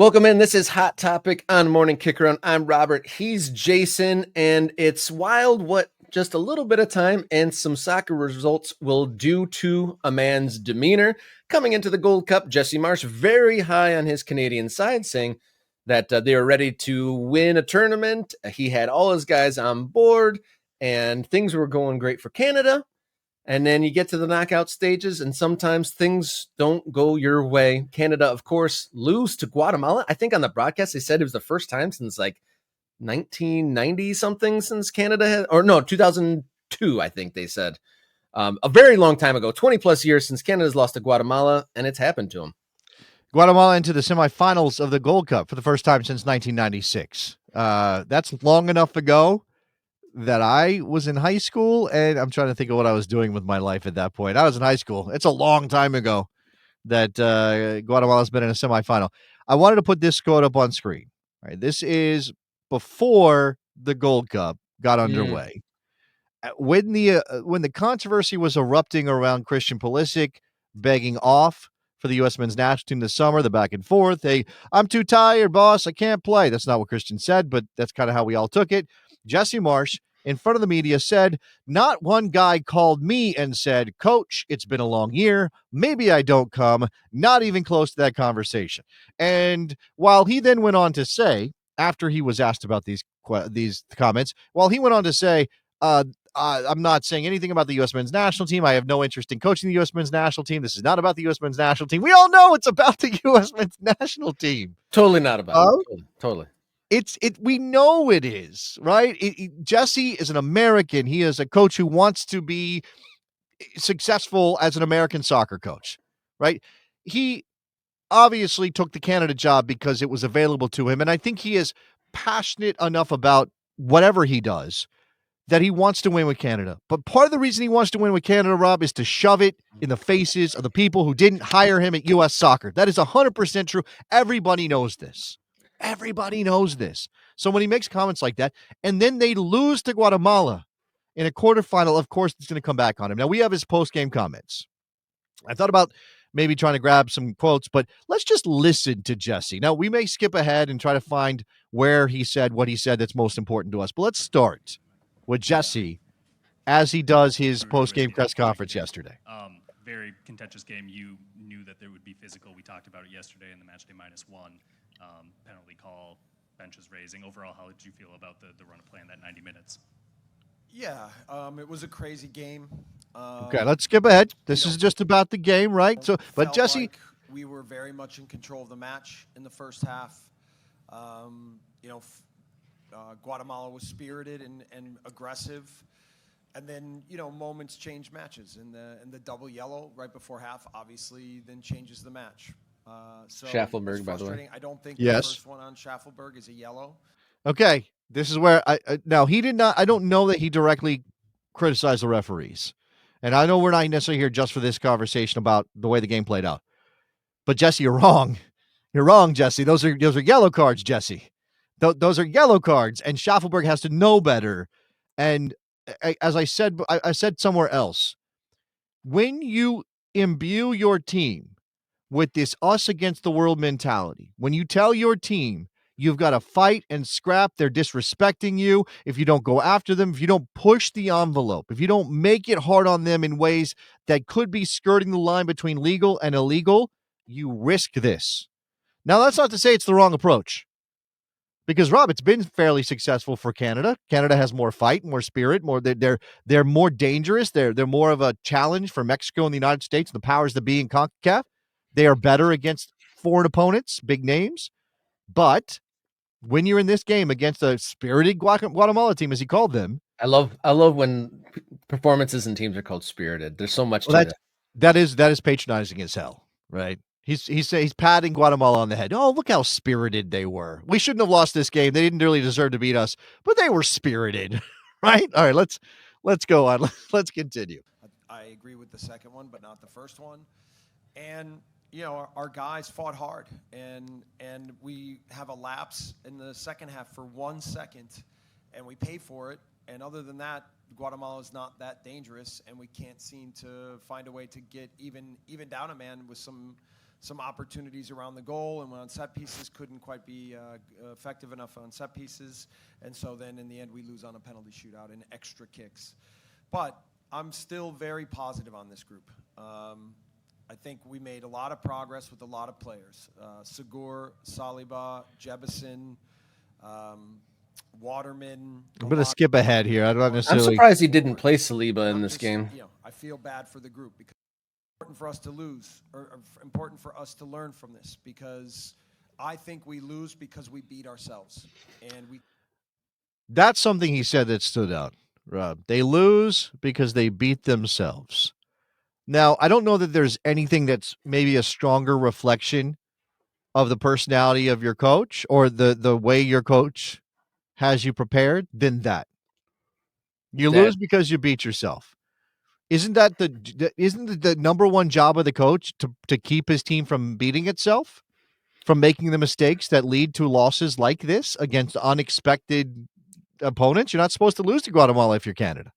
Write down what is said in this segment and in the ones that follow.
Welcome in. This is Hot Topic on Morning Kickaround. I'm Robert. He's Jason, and it's wild what just a little bit of time and some soccer results will do to a man's demeanor. Coming into the Gold Cup, Jesse Marsch very high on his Canadian side, saying that they are ready to win a tournament. He had all his guys on board, and things were going great for Canada. And then you get to the knockout stages, and sometimes things don't go your way. Canada, of course, lose to Guatemala. I think on the broadcast, they said it was the first time since like 1990 something since Canada had, or no, 2002, I think they said. A very long time ago, 20 plus years since Canada's lost to Guatemala, and it's happened to them. Guatemala into the semifinals of the Gold Cup for the first time since 1996. That's long enough ago that I was in high school, and I'm trying to think of what I was doing with my life at that point. I was in high school. It's a long time ago that Guatemala's been in a semifinal. I wanted to put this quote up on screen. All right, this is before the Gold Cup got underway. When the controversy was erupting around Christian Pulisic begging off for the U.S. men's national team this summer, the back and forth, hey, I'm too tired, boss, I can't play. That's not what Christian said, but that's kind of how we all took it. Jesse Marsch, in front of the media, said, not one guy called me and said, Coach, it's been a long year. Maybe I don't come. Not even close to that conversation. And while he then went on to say, after he was asked about these comments, while he went on to say, I'm not saying anything about the U.S. men's national team. I have no interest in coaching the U.S. men's national team. This is not about the U.S. men's national team. We all know it's about the U.S. men's national team. Totally not about it. Totally. We know it is, right? Jesse is an American. He is a coach who wants to be successful as an American soccer coach, right? He obviously took the Canada job because it was available to him. And I think he is passionate enough about whatever he does that he wants to win with Canada. But part of the reason he wants to win with Canada, Rob, is to shove it in the faces of the people who didn't hire him at U.S. Soccer. That is 100% true. Everybody knows this. Everybody knows this. So when he makes comments like that, and then they lose to Guatemala in a quarterfinal, of course, it's going to come back on him. Now, we have his post-game comments. I thought about maybe trying to grab some quotes, but let's just listen to Jesse. Now, we may skip ahead and try to find where he said what he said that's most important to us, but let's start with Jesse as he does his post-game press conference yesterday. Very contentious game. You knew that there would be physical. We talked about it yesterday in the matchday -1. Penalty call, benches raising. Overall, how did you feel about the run of play in that 90 minutes? Yeah, it was a crazy game. Okay, let's skip ahead. This is just about the game, right? So, but Jesse, like we were very much in control of the match in the first half. Guatemala was spirited and aggressive, and then moments change matches, and the double yellow right before half obviously then changes the match. So Schaffelberg, by the way. I don't think yes. The first one on Schaffelberg is a yellow. Okay, this is where now he did not. I don't know that he directly criticized the referees, and I know we're not necessarily here just for this conversation about the way the game played out. But Jesse, you're wrong. You're wrong, Jesse. Those are yellow cards, Jesse. Those are yellow cards, and Schaffelberg has to know better. And as I said somewhere else, when you imbue your team with this us against the world mentality, when you tell your team you've got to fight and scrap, they're disrespecting you, if you don't go after them, if you don't push the envelope, if you don't make it hard on them in ways that could be skirting the line between legal and illegal, you risk this. Now, that's not to say it's the wrong approach. Because, Rob, it's been fairly successful for Canada. Canada has more fight, more spirit, they're more dangerous. They're more of a challenge for Mexico and the United States, the powers that be in CONCACAF. They are better against foreign opponents, big names. But when you're in this game against a spirited Guatemala team, as he called them, I love when performances and teams are called spirited. There's so much to that. That is patronizing as hell, right? He's patting Guatemala on the head. Oh, look how spirited they were. We shouldn't have lost this game. They didn't really deserve to beat us, but they were spirited, right? All right, let's go on. Let's continue. I agree with the second one, but not the first one. And our guys fought hard, and we have a lapse in the second half for 1 second, and we pay for it. And other than that, Guatemala is not that dangerous, and we can't seem to find a way to get even down a man with some some opportunities around the goal, and on set pieces couldn't quite be effective enough on set pieces, and so then in the end we lose on a penalty shootout and extra kicks. But I'm still very positive on this group. I think we made a lot of progress with a lot of players. Sigur, Saliba, Jebison, Waterman. I'm going to skip ahead here. I don't I'm necessarily. surprised he didn't play Saliba in this game. I feel bad for the group because it's important for us to lose, or important for us to learn from this, because I think we lose because we beat ourselves, and we. That's something he said that stood out, Rob. They lose because they beat themselves. Now, I don't know that there's anything that's maybe a stronger reflection of the personality of your coach or the way your coach has you prepared than that. You lose because you beat yourself. Isn't that the number one job of the coach to keep his team from beating itself, from making the mistakes that lead to losses like this against unexpected opponents? You're not supposed to lose to Guatemala if you're Canada.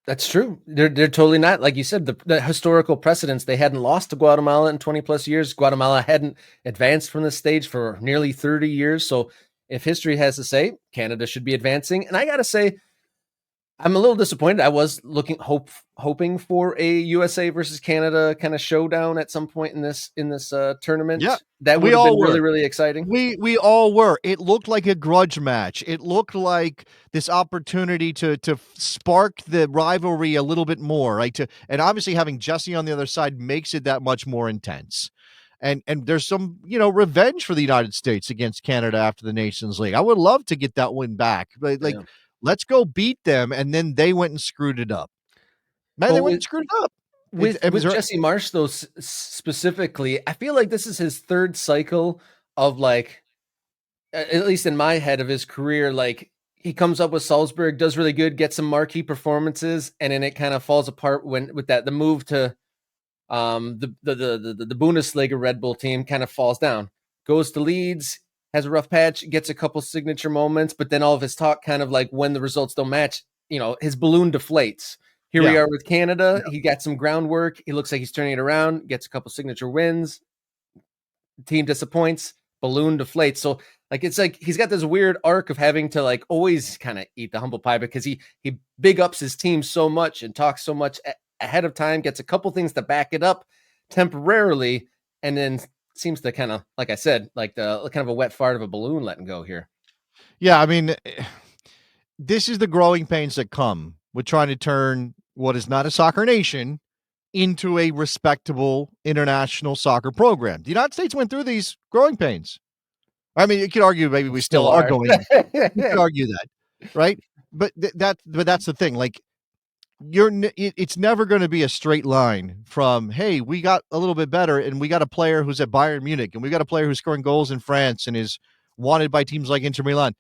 That's true. They're totally not. Like you said, the historical precedents, they hadn't lost to Guatemala in 20 plus years. Guatemala hadn't advanced from this stage for nearly 30 years. So if history has to say, Canada should be advancing. And I got to say, I'm a little disappointed. I was hoping for a USA versus Canada kind of showdown at some point in this tournament. Yeah, that would have been really, really exciting. We all were. It looked like a grudge match. It looked like this opportunity to spark the rivalry a little bit more, right? And obviously having Jesse on the other side makes it that much more intense. And there's some, revenge for the United States against Canada after the Nations League. I would love to get that win back. But let's go beat them, and then they went and screwed it up. Man, they went and screwed it up. With Jesse Marsch, though, specifically, I feel like this is his third cycle of, like, at least in my head, of his career. Like, he comes up with Salzburg, does really good, gets some marquee performances, and then it kind of falls apart with the move to the Bundesliga Red Bull team kind of falls down. Goes to Leeds, has a rough patch, gets a couple signature moments, but then all of his talk kind of, like, when the results don't match, his balloon deflates. Here we are with Canada. He got some groundwork. He looks like he's turning it around, gets a couple signature wins. Team disappoints, balloon deflates. So, like, it's like he's got this weird arc of having to, like, always kind of eat the humble pie because he big ups his team so much and talks so much ahead of time, gets a couple things to back it up temporarily, and then seems to kind of, like I said, like the kind of a wet fart of a balloon letting go here. Yeah, I mean, this is the growing pains that come with trying to turn what is not a soccer nation into a respectable international soccer program. The United States went through these growing pains. I mean, you could argue maybe we still are going. You could argue that, right? But that's the thing. Like, it's never going to be a straight line from, hey, we got a little bit better and we got a player who's at Bayern Munich and we got a player who's scoring goals in France and is wanted by teams like Inter Milan,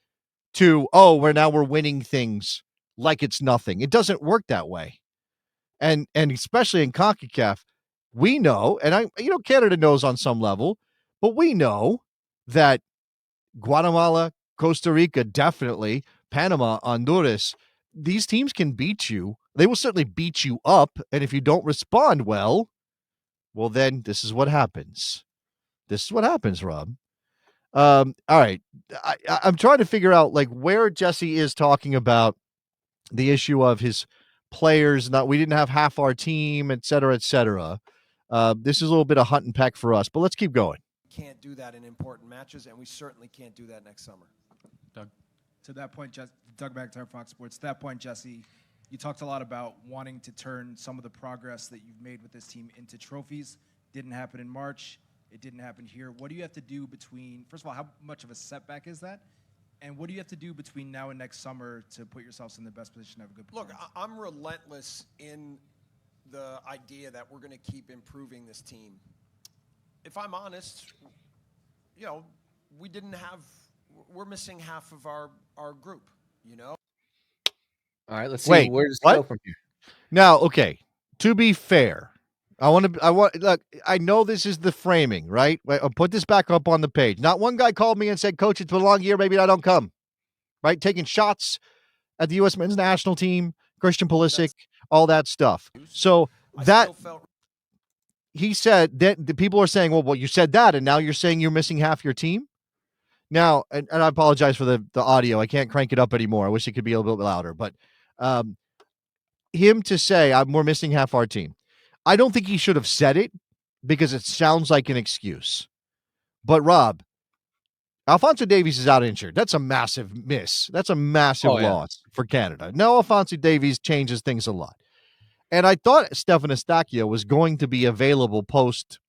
to, we're winning things like it's nothing. It doesn't work that way. And especially in CONCACAF, we know, and Canada knows on some level, but we know that Guatemala, Costa Rica, definitely, Panama, Honduras, these teams can beat you. They will certainly beat you up. And if you don't respond well, then this is what happens. This is what happens, Rob. All right. I'm trying to figure out, like, where Jesse is talking about the issue of his players. We didn't have half our team, et cetera, et cetera. This is a little bit of hunt and peck for us, but let's keep going. Can't do that in important matches, and we certainly can't do that next summer. Doug, to that point, Doug McIntyre, Fox Sports. To that point, Jesse, you talked a lot about wanting to turn some of the progress that you've made with this team into trophies. Didn't happen in March. It didn't happen here. What do you have to do between, first of all, how much of a setback is that? And what do you have to do between now and next summer to put yourselves in the best position to have a good performance? Look, I'm relentless in the idea that we're going to keep improving this team. If I'm honest, we're missing half of our group, All right, let's see. Where does it go from here? Now, okay, to be fair, look, I know this is the framing, right? I'll put this back up on the page. Not one guy called me and said, Coach, it's been a long year, maybe I don't come, right? Taking shots at the U.S. men's national team, Christian Pulisic, all that stuff. So he said that the people are saying, well, you said that, and now you're saying you're missing half your team. Now, and I apologize for the audio. I can't crank it up anymore. I wish it could be a little bit louder. But him to say, we're missing half our team, I don't think he should have said it because it sounds like an excuse. But, Rob, Alphonso Davies is out injured. That's a massive miss. That's a massive loss for Canada. No, Alphonso Davies changes things a lot. And I thought Stefan Eustáquio was going to be available post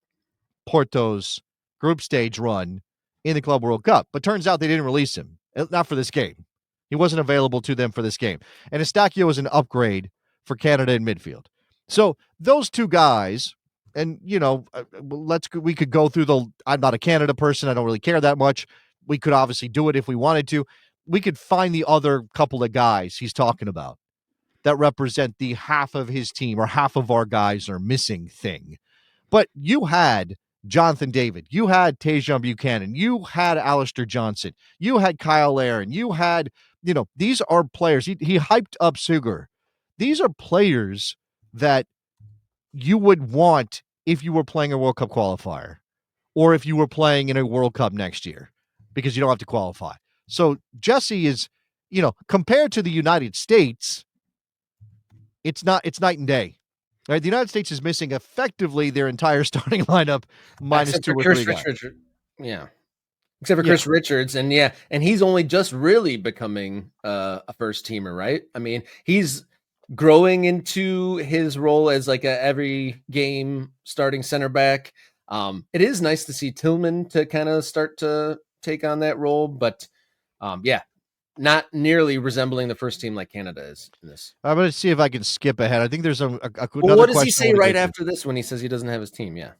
Porto's group stage run in the Club World Cup. But turns out they didn't release him. Not for this game. He wasn't available to them for this game. And Eustáquio was an upgrade for Canada in midfield. So those two guys, and, we could go through I'm not a Canada person. I don't really care that much. We could obviously do it if we wanted to. We could find the other couple of guys he's talking about that represent the half of his team or half of our guys are missing thing. But you had Jonathan David, you had Tajon Buchanan, you had Alistair Johnson, you had Kyle Larin, you had, these are players. He hyped up Sugar. These are players that you would want if you were playing a World Cup qualifier or if you were playing in a World Cup next year, because you don't have to qualify. So Jesse is, compared to the United States, it's night and day. Right? The United States is missing effectively their entire starting lineup minus except 2 or Chris 3 guys. Richards. Yeah. Except for Chris Richards. And he's only just really becoming a first teamer, right? I mean, he's growing into his role as like a every game starting center back. It is nice to see Tillman to kind of start to take on that role, but not nearly resembling the first team like Canada is in this. I'm going to see if I can skip ahead. I think there's another what does he question say right after this when he says he doesn't have his team? Yeah.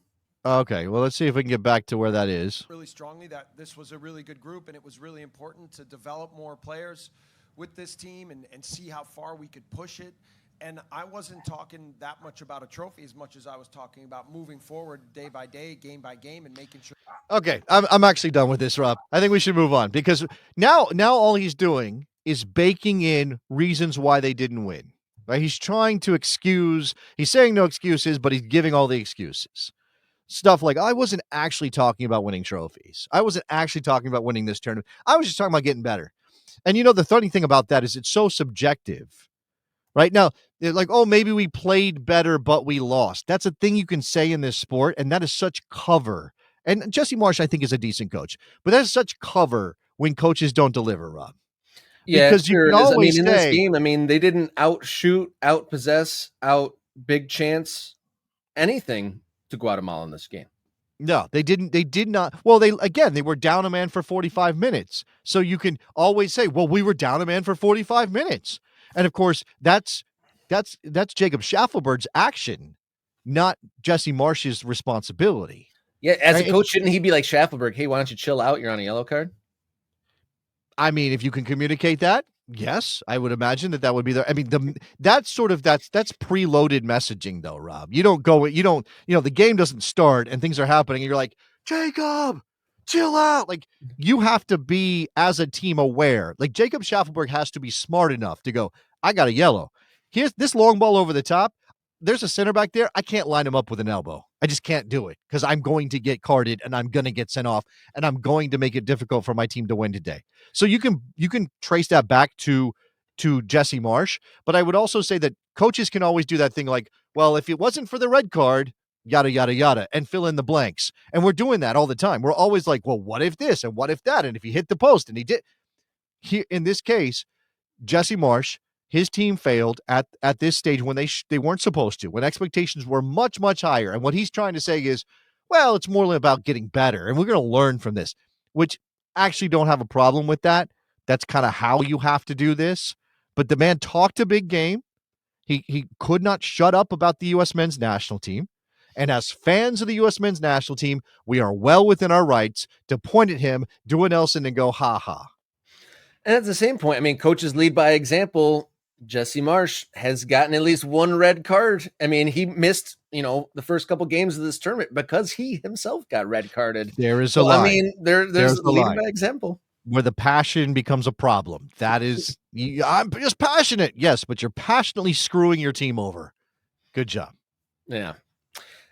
Okay, well, let's see if we can get back to where that is. Really strongly that this was a really good group, and it was really important to develop more players with this team and see how far we could push it. And I wasn't talking that much about a trophy as much as I was talking about moving forward day by day, game by game, and making sure. Okay, I'm actually done with this, Rob. I think we should move on, because now all he's doing is baking in reasons why they didn't win. Right? He's trying to excuse. He's saying no excuses, but he's giving all the excuses. Stuff like, I wasn't actually talking about winning trophies. I wasn't actually talking about winning this tournament. I was just talking about getting better. And the funny thing about that is it's so subjective. Right now, they're like, oh, maybe we played better, but we lost. That's a thing you can say in this sport, and that is such cover. And Jesse Marsch, I think, is a decent coach, but that's such cover when coaches don't deliver, Rob. Yeah, because you can always in say, this game, they didn't outshoot, outpossess, big chance anything to Guatemala in this game. No, they didn't. They did not. Well, they were down a man for 45 minutes. So you can always say, well, we were down a man for 45 minutes. And of course, that's Jacob Schaffelberg's action, not Jesse Marsch's responsibility. Yeah, as a coach, shouldn't he be like Schaffelberg? Hey, why don't you chill out? You're on a yellow card. I mean, if you can communicate that, yes, I would imagine that would be there. I mean, that's preloaded messaging, though, Rob. The game doesn't start and things are happening, and you're like, Jacob, chill out. Like, you have to be, as a team, aware. Like, Jacob Schaffelberg has to be smart enough to go, I got a yellow. Here's this long ball over the top. There's a center back there. I can't line him up with an elbow. I just can't do it because I'm going to get carded and I'm going to get sent off and I'm going to make it difficult for my team to win today. So you can trace that back to Jesse Marsch, but I would also say that coaches can always do that thing like, well, if it wasn't for the red card, yada, yada, yada, and fill in the blanks. And we're doing that all the time. We're always like, well, what if this and what if that? And if he hit the post and he did. Here, in this case, Jesse Marsch, his team failed at this stage when they weren't supposed to, when expectations were much, much higher. And what he's trying to say is, well, it's more about getting better, and we're going to learn from this, which actually don't have a problem with that. That's kind of how you have to do this. But the man talked a big game. He could not shut up about the U.S. men's national team. And as fans of the U.S. men's national team, we are well within our rights to point at him, do an Nelson, and go, ha ha. And at the same point, I mean, coaches lead by example. Jesse Marsch has gotten at least one red card. I mean, he missed, the first couple games of this tournament because he himself got red carded. There is a line. I mean, there's leading by example. Where the passion becomes a problem. That is, I'm just passionate. Yes, but you're passionately screwing your team over. Good job. Yeah.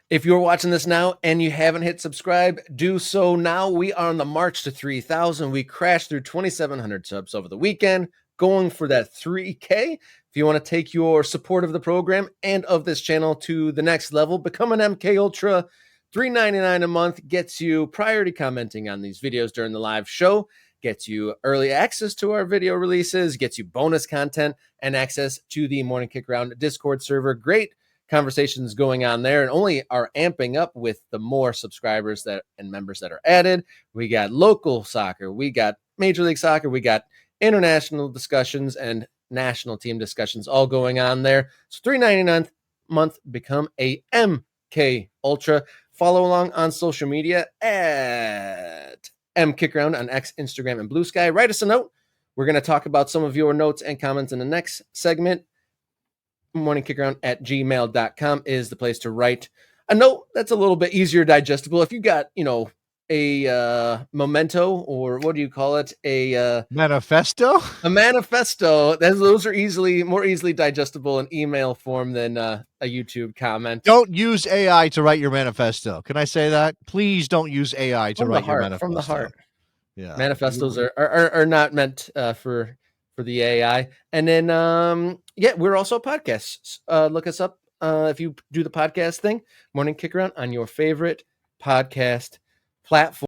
If you're watching this now and you haven't hit subscribe, do so now. We are on the march to 3,000. We crashed through 2,700 subs over the weekend, going for that 3K. If you want to take your support of the program and of this channel to the next level, become an MK Ultra. $3.99 a month gets you priority commenting on these videos during the live show, gets you early access to our video releases, gets you bonus content, and access to the Morning Kick Around Discord server. Great conversations going on there, and only are amping up with the more subscribers that and members that are added. We got local soccer, we got Major League Soccer, we got international discussions and national team discussions all going on there. So $3.99 a month, become a MK Ultra. Follow along on social media at MKickaround on X, Instagram, and Blue Sky. Write us a note. We're going to talk about some of your notes and comments in the next segment. morningkickaround@gmail.com is the place to write a note that's a little bit easier digestible. If you got, a memento, or what do you call it? Manifesto? A manifesto. Those are more easily digestible in email form than a YouTube comment. Don't use AI to write your manifesto. Can I say that? Please don't use AI to write your manifesto. From the heart. Yeah. Manifestos are not meant for the AI. And then we're also podcasts. Look us up if you do the podcast thing. Morning Kick Around on your favorite podcast platform.